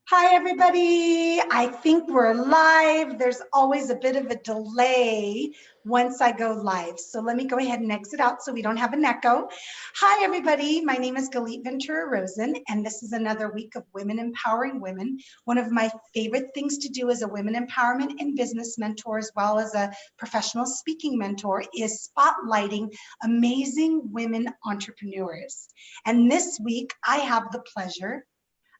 Hi, everybody. I think we're live. There's always a bit of a delay once I go live. So let me go ahead and exit out so we don't have an echo. Hi, everybody. My name is Galit Ventura Rosen, and this is another week of Women Empowering Women. One of my favorite things to do as a women empowerment and business mentor, as well as a professional speaking mentor, is spotlighting amazing women entrepreneurs. And this week, I have the pleasure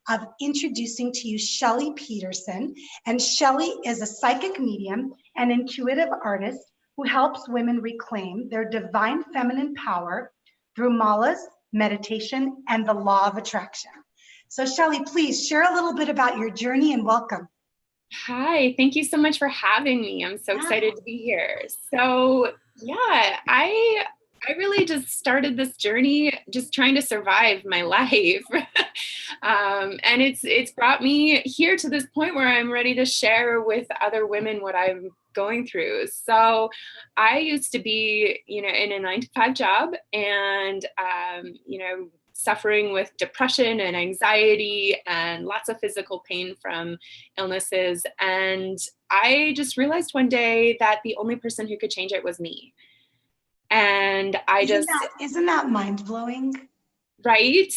of introducing to you Shelly Peterson. And Shelly is a psychic medium and intuitive artist who helps women reclaim their divine feminine power through malas, meditation, and the law of attraction. So Shelly, please share a little bit about your journey and welcome. Hi, thank you so much for having me. I'm so excited to be here. So yeah, I really just started this journey just trying to survive my life. And it's brought me here to this point where I'm ready to share with other women what I'm going through. So I used to be, in a 9-to-5 job and, suffering with depression and anxiety and lots of physical pain from illnesses. And I just realized one day that the only person who could change it was me. And Isn't that mind-blowing? Right?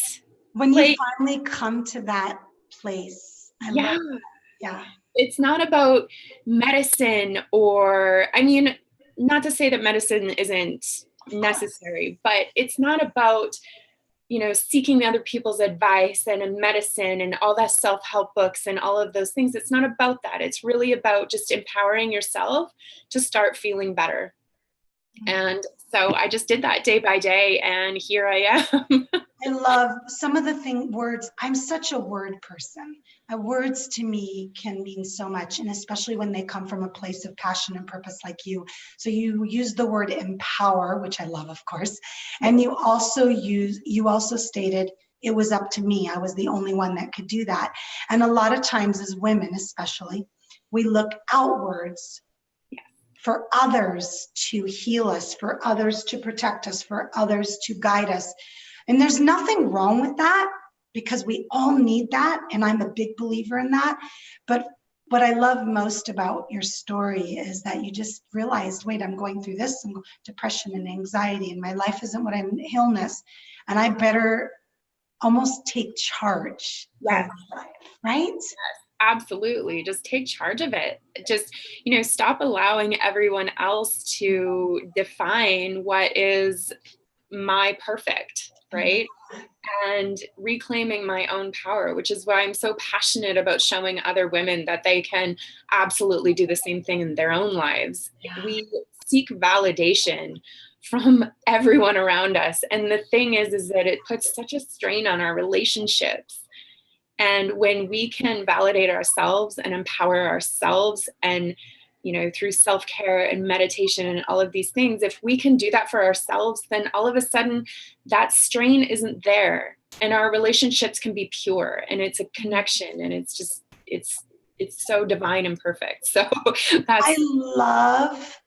When you finally come to that place. I love that. Yeah. It's not about medicine not to say that medicine isn't necessary, but it's not about seeking other people's advice and medicine and all that self-help books and all of those things. It's not about that. It's really about just empowering yourself to start feeling better. And so I just did that day by day, and here I am. I love some of the words. I'm such a word person. Words to me can mean so much, and especially when they come from a place of passion and purpose like you. So you use the word empower, which I love, of course. And you also stated it was up to me. I was the only one that could do that. And a lot of times as women, especially, we look outwards for others to heal us, for others to protect us, for others to guide us. And there's nothing wrong with that because we all need that. And I'm a big believer in that. But what I love most about your story is that you just realized, wait, I'm going through this, depression and anxiety, and my life isn't what I'm illness. And I better almost take charge of my life, right? Yes. Absolutely. Just take charge of it. Just, stop allowing everyone else to define what is my perfect, right? And reclaiming my own power, which is why I'm so passionate about showing other women that they can absolutely do the same thing in their own lives. Yeah. We seek validation from everyone around us. And the thing is that it puts such a strain on our relationships. And when we can validate ourselves and empower ourselves and, through self-care and meditation and all of these things, if we can do that for ourselves, then all of a sudden that strain isn't there and our relationships can be pure and it's a connection and it's just, it's so divine and perfect. So I love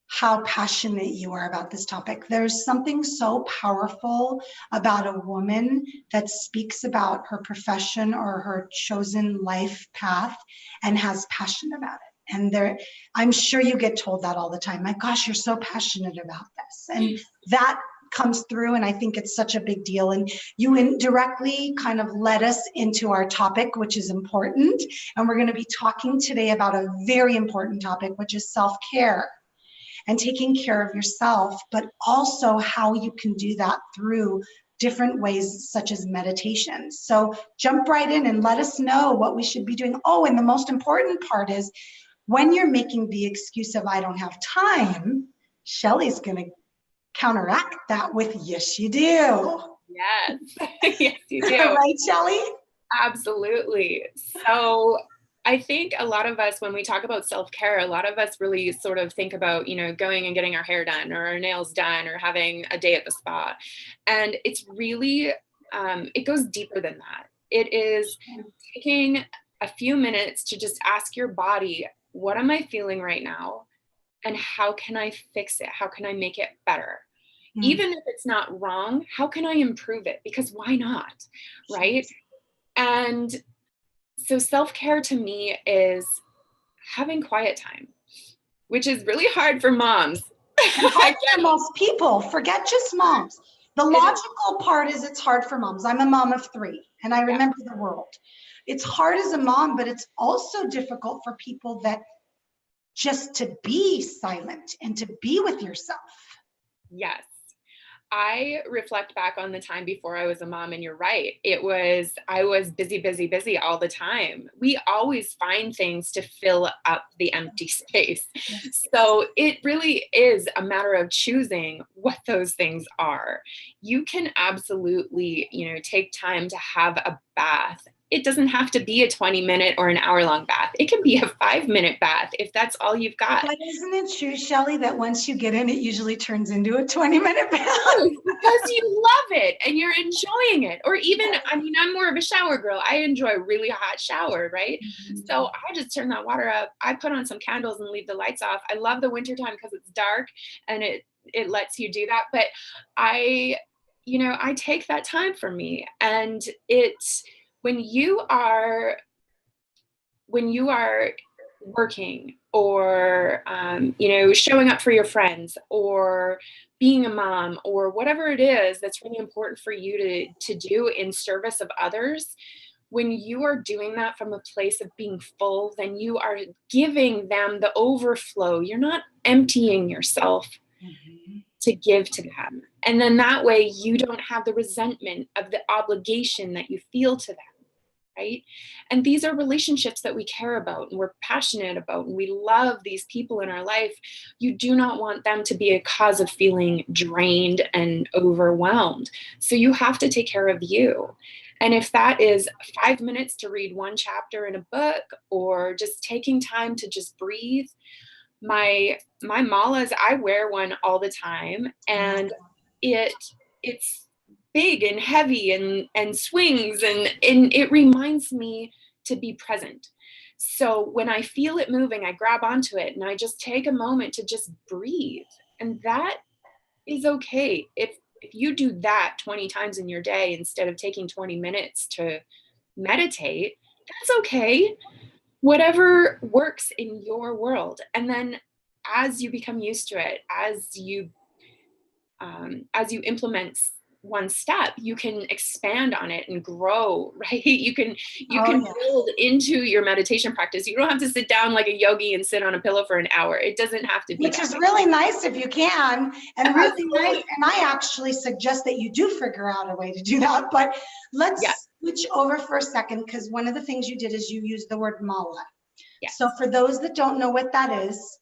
how passionate you are about this topic. There's something so powerful about a woman that speaks about her profession or her chosen life path and has passion about it. And I'm sure you get told that all the time. My gosh, you're so passionate about this. And that comes through, and I think it's such a big deal. And you indirectly kind of led us into our topic, which is important. And we're going to be talking today about a very important topic, which is self-care and taking care of yourself, but also how you can do that through different ways such as meditation. So jump right in and let us know what we should be doing. Oh, and the most important part is when you're making the excuse of I don't have time, Shelly's going to counteract that with yes, you do. Yes, yes, you do. Right, Shelly? Absolutely. So I think a lot of us, when we talk about self-care, a lot of us really sort of think about, going and getting our hair done or our nails done or having a day at the spa. And it's really, it goes deeper than that. It is taking a few minutes to just ask your body, what am I feeling right now? And how can I fix it? How can I make it better? Even if it's not wrong, how can I improve it? Because why not? Right? And So self-care to me is having quiet time, which is really hard for moms. And hard for most people. Forget just moms. The logical part is it's hard for moms. I'm a mom of 3, and I remember the world. It's hard as a mom, but it's also difficult for people that just to be silent and to be with yourself. Yes. I reflect back on the time before I was a mom, and you're right. I was busy, busy, busy all the time. We always find things to fill up the empty space. So it really is a matter of choosing what those things are. You can absolutely, take time to have a bath. It doesn't have to be a 20-minute or an hour-long bath. It can be a 5-minute bath if that's all you've got. But isn't it true, Shelly, that once you get in, it usually turns into a 20-minute bath? Because you love it and you're enjoying it. Or even, I'm more of a shower girl. I enjoy a really hot shower, right? Mm-hmm. So I just turn that water up. I put on some candles and leave the lights off. I love the wintertime because it's dark and it lets you do that. But I take that time for me. And it's when you are working or showing up for your friends or being a mom or whatever it is that's really important for you to do in service of others, when you are doing that from a place of being full, then you are giving them the overflow. You're not emptying yourself to give to them. And then that way you don't have the resentment of the obligation that you feel to them. Right? And these are relationships that we care about and we're passionate about, and we love these people in our life. You do not want them to be a cause of feeling drained and overwhelmed. So you have to take care of you. And if that is 5 minutes to read one chapter in a book or just taking time to just breathe, my malas, I wear one all the time, and it's big and heavy and swings and it reminds me to be present. So when I feel it moving, I grab onto it and I just take a moment to just breathe. And that is okay. If you do that 20 times in your day instead of taking 20 minutes to meditate, that's okay. Whatever works in your world. And then as you become used to it, as you implement one step, you can expand on it and grow, right? You can build into your meditation practice. You don't have to sit down like a yogi and sit on a pillow for an hour. It doesn't have to be. Which is really nice if you can, and really nice. And I actually suggest that you do figure out a way to do that. But let's switch over for a second, because one of the things you did is you used the word mala. Yes. So for those that don't know what that is,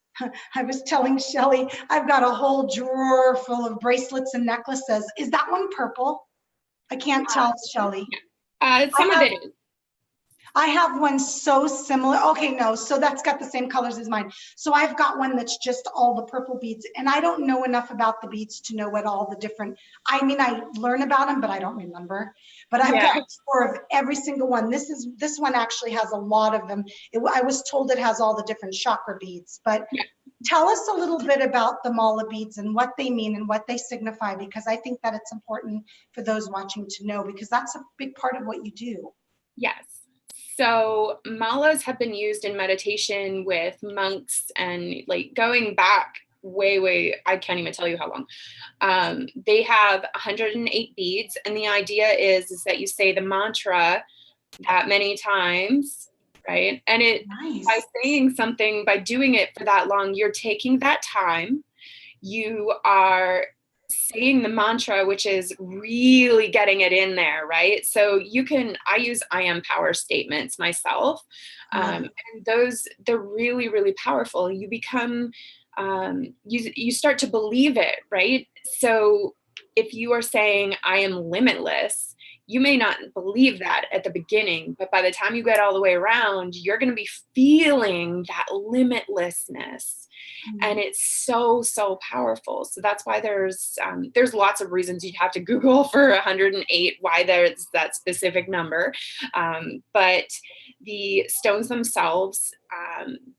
I was telling Shelly, I've got a whole drawer full of bracelets and necklaces. Is that one purple? I can't tell, Shelly. Some of it is. I have one so similar. Okay, no, so that's got the same colors as mine. So I've got one that's just all the purple beads, and I don't know enough about the beads to know what all the different, I learn about them, but I don't remember. But I've got a tour of every single one. This one actually has a lot of them. I was told it has all the different chakra beads, but tell us a little bit about the mala beads and what they mean and what they signify, because I think that it's important for those watching to know, because that's a big part of what you do. Yes. So malas have been used in meditation with monks, and like going back way, I can't even tell you how long. They have 108 beads, and the idea is that you say the mantra that many times, right? And by saying something, by doing it for that long, you're taking that time, you are saying the mantra, which is really getting it in there, right? So I use I am power statements myself. And they're really, really powerful. You become, you start to believe it, right? So if you are saying I am limitless, you may not believe that at the beginning, but by the time you get all the way around, you're going to be feeling that limitlessness. And it's so, so powerful. So that's why there's lots of reasons you'd have to Google for 108, why there's that specific number. But the stones themselves,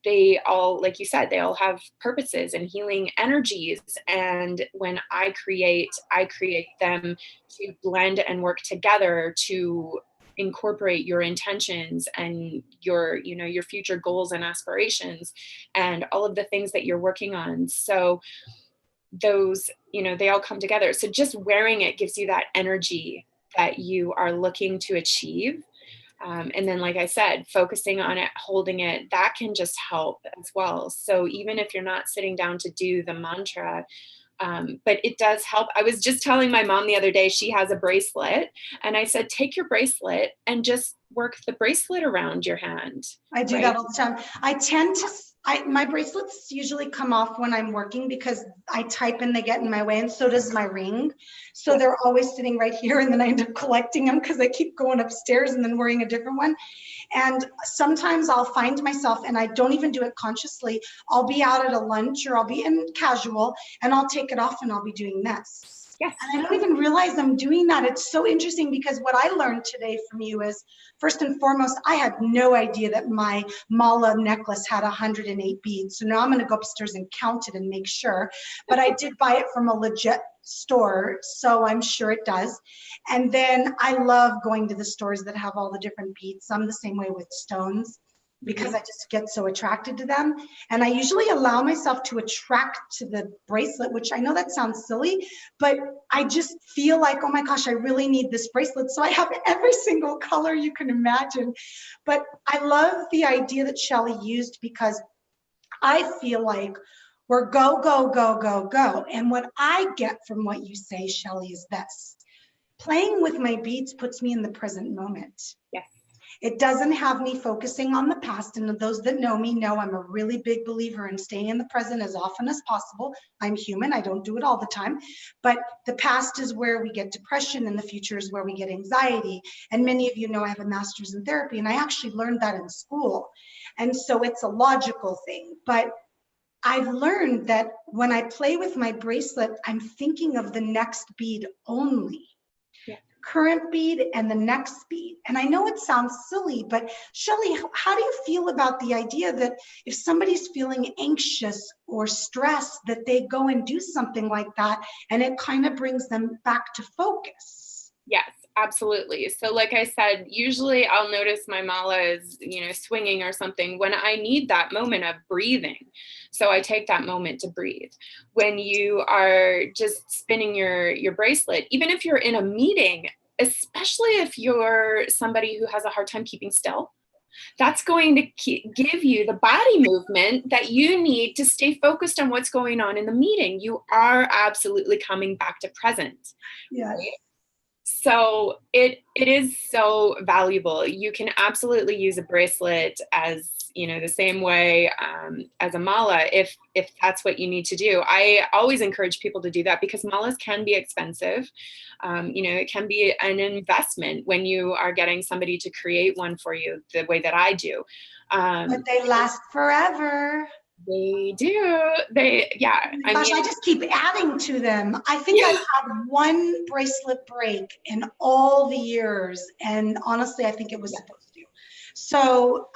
they all, like you said, they all have purposes and healing energies. And when I create them to blend and work together to incorporate your intentions and your, you know, your future goals and aspirations and all of the things that you're working on. So those, you know, they all come together. So just wearing it gives you that energy that you are looking to achieve. And then, like I said, focusing on it, holding it, that can just help as well. So even if you're not sitting down to do the mantra, but it does help. I was just telling my mom the other day, she has a bracelet, and I said, take your bracelet and just work the bracelet around your hand. I do that all the time. I tend to, my bracelets usually come off when I'm working because I type and they get in my way, and so does my ring. So they're always sitting right here, and then I end up collecting them because I keep going upstairs and then wearing a different one. And sometimes I'll find myself, and I don't even do it consciously, I'll be out at a lunch or I'll be in casual and I'll take it off and I'll be doing this. Yes. And I don't even realize I'm doing that. It's so interesting because what I learned today from you is, first and foremost, I had no idea that my mala necklace had 108 beads. So now I'm going to go upstairs and count it and make sure. But I did buy it from a legit store, so I'm sure it does. And then I love going to the stores that have all the different beads. I'm the same way with stones, because I just get so attracted to them. And I usually allow myself to attract to the bracelet, which I know that sounds silly, but I just feel like, oh my gosh, I really need this bracelet. So I have every single color you can imagine. But I love the idea that Shelly used, because I feel like we're go, go, go, go, go. And what I get from what you say, Shelly, is this: playing with my beads puts me in the present moment. Yes. It doesn't have me focusing on the past. And those that know me know I'm a really big believer in staying in the present as often as possible. I'm human. I don't do it all the time. But the past is where we get depression, and the future is where we get anxiety. And many of you know I have a master's in therapy, and I actually learned that in school. And so it's a logical thing. But I've learned that when I play with my bracelet, I'm thinking of the next bead only. Current bead and the next bead. And I know it sounds silly, but Shelly, how do you feel about the idea that if somebody's feeling anxious or stressed, that they go and do something like that, and it kind of brings them back to focus? Yes, absolutely. So like I said, usually I'll notice my mala is, you know, swinging or something when I need that moment of breathing. So I take that moment to breathe. When you are just spinning your bracelet, even if you're in a meeting, especially if you're somebody who has a hard time keeping still, that's going to give you the body movement that you need to stay focused on what's going on in the meeting. You are absolutely coming back to present. Yes. Right? So it is so valuable. You can absolutely use a bracelet as, you know, the same way as a mala if that's what you need to do. I always encourage people to do that, because malas can be expensive. You know, it can be an investment when you are getting somebody to create one for you the way that I do. But they last forever. They do. Yeah. Oh gosh, I just keep adding to them. I think I've had one bracelet break in all the years, and honestly, I think it was supposed to. So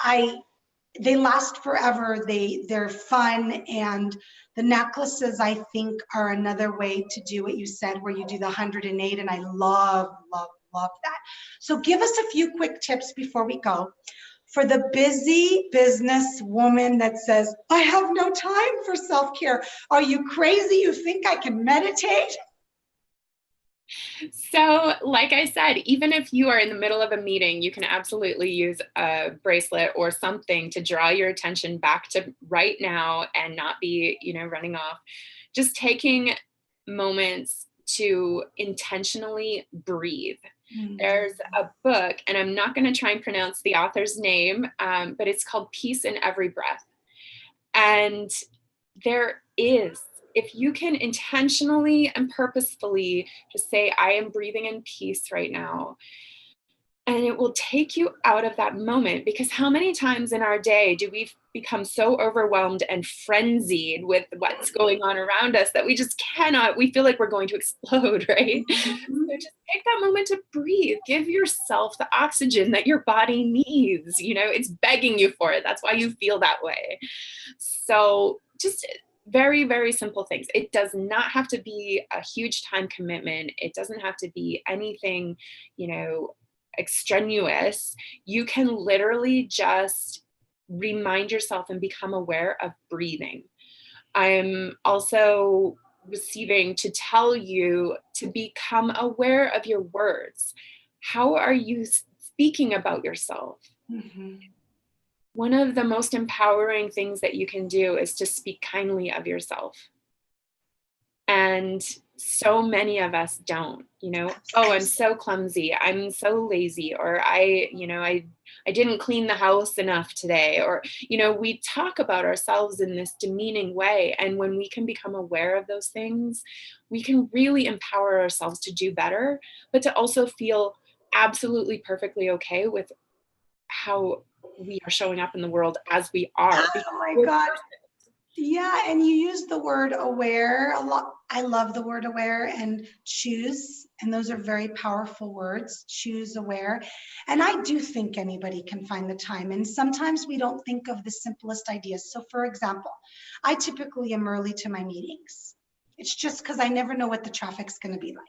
they last forever. They're fun, and the necklaces, I think, are another way to do what you said, where you do the 108, and I love, love, love that. So give us a few quick tips before we go. For the busy business woman that says, I have no time for self-care. Are you crazy? You think I can meditate? So, like I said, even if you are in the middle of a meeting, you can absolutely use a bracelet or something to draw your attention back to right now and not be, you know, running off. Just taking moments to intentionally breathe. There's a book, and I'm not going to try and pronounce the author's name, but it's called Peace in Every Breath. And there is, if you can intentionally and purposefully just say, I am breathing in peace right now, and it will take you out of that moment. Because how many times in our day do we become so overwhelmed and frenzied with what's going on around us that we just cannot, we feel like we're going to explode, right? So just take that moment to breathe. Give yourself the oxygen that your body needs. You know, it's begging you for it. That's why you feel that way. So just very, very simple things. It does not have to be a huge time commitment. It doesn't have to be anything, you know, extraneous, you can literally just remind yourself and become aware of breathing. I'm also receiving to tell you to become aware of your words. How are you speaking about yourself? Mm-hmm. One of the most empowering things that you can do is to speak kindly of yourself. And so many of us don't, oh, I'm so clumsy, I'm so lazy, or I didn't clean the house enough today, or, we talk about ourselves in this demeaning way. And when we can become aware of those things, we can really empower ourselves to do better, but to also feel absolutely perfectly okay with how we are showing up in the world as we are. Oh my God. Yeah, and you use the word aware a lot. I love the word aware and choose, and those are very powerful words, choose, aware. And I do think anybody can find the time. And sometimes we don't think of the simplest ideas. So for example, I typically am early to my meetings. It's just because I never know what the traffic's going to be like.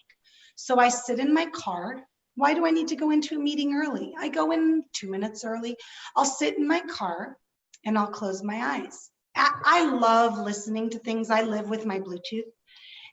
So I sit in my car. Why do I need to go into a meeting early? I go in 2 minutes early. I'll sit in my car and I'll close my eyes. I love listening to things. I live with my Bluetooth.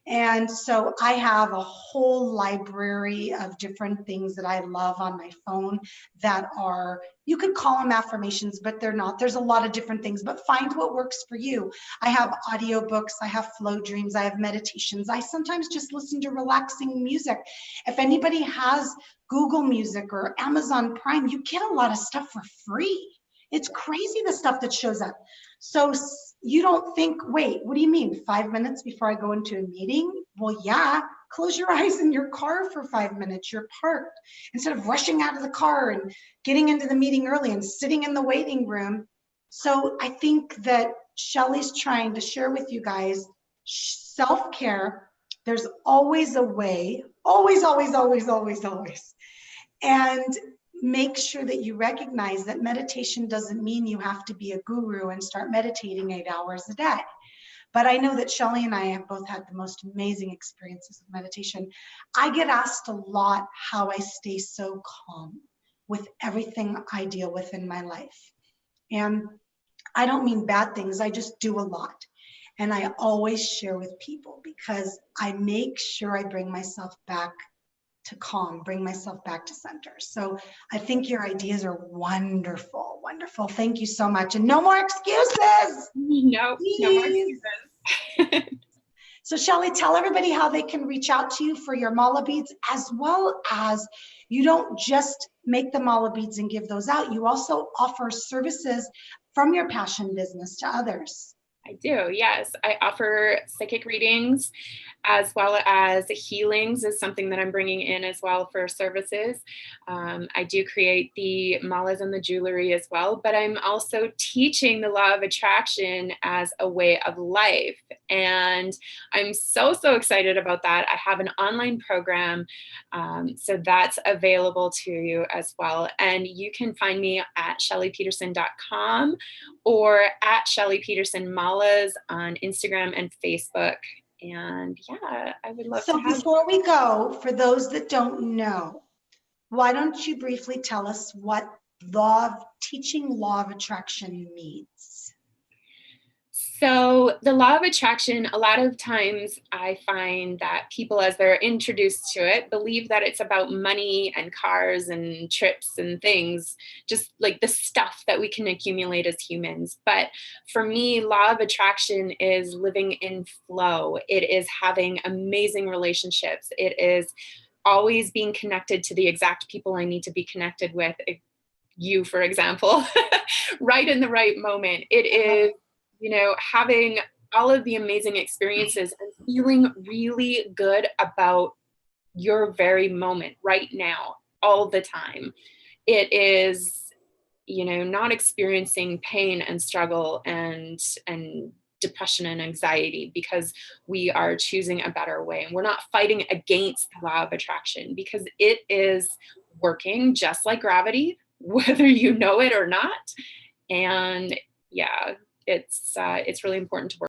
And so I have a whole library of different things that I love on my phone that are, you could call them affirmations, but they're not. There's a lot of different things, but find what works for you. I have audiobooks, I have flow dreams, I have meditations. I sometimes just listen to relaxing music. If anybody has Google Music or Amazon Prime, you get a lot of stuff for free. It's crazy the stuff that shows up. So you don't think, wait, what do you mean? 5 minutes before I go into a meeting? Well, yeah, close your eyes in your car for 5 minutes. You're parked. Instead of rushing out of the car and getting into the meeting early and sitting in the waiting room. So I think that Shelly's trying to share with you guys self-care. There's always a way, always, always, always, always, always. And make sure that you recognize that meditation doesn't mean you have to be a guru and start meditating 8 hours a day. But I know that Shelly and I have both had the most amazing experiences with meditation. I get asked a lot how I stay so calm with everything I deal with in my life. And I don't mean bad things, I just do a lot. And I always share with people because I make sure I bring myself back to calm, bring myself back to center. So I think your ideas are wonderful, wonderful. Thank you so much. And no more excuses. No more excuses. So Shelly, tell everybody how they can reach out to you for your mala beads, as well as you don't just make the mala beads and give those out. You also offer services from your passion business to others. I do, yes. I offer psychic readings as well as healings is something that I'm bringing in as well for services. I do create the malas and the jewelry as well, but I'm also teaching the law of attraction as a way of life. And I'm so, so excited about that. I have an online program, so that's available to you as well. And you can find me at shellypeterson.com or at Shelly Peterson Malas on Instagram and Facebook. And yeah, I would love to have. So before we go, for those that don't know, why don't you briefly tell us what teaching law of attraction means? So the law of attraction, a lot of times I find that people, as they're introduced to it, believe that it's about money and cars and trips and things, just like the stuff that we can accumulate as humans. But for me, law of attraction is living in flow. It is having amazing relationships. It is always being connected to the exact people I need to be connected with. You, for example, right in the right moment. It is, having all of the amazing experiences and feeling really good about your very moment right now, all the time. It is, not experiencing pain and struggle and depression and anxiety because we are choosing a better way. And we're not fighting against the law of attraction because it is working just like gravity, whether you know it or not. And yeah, it's really important to work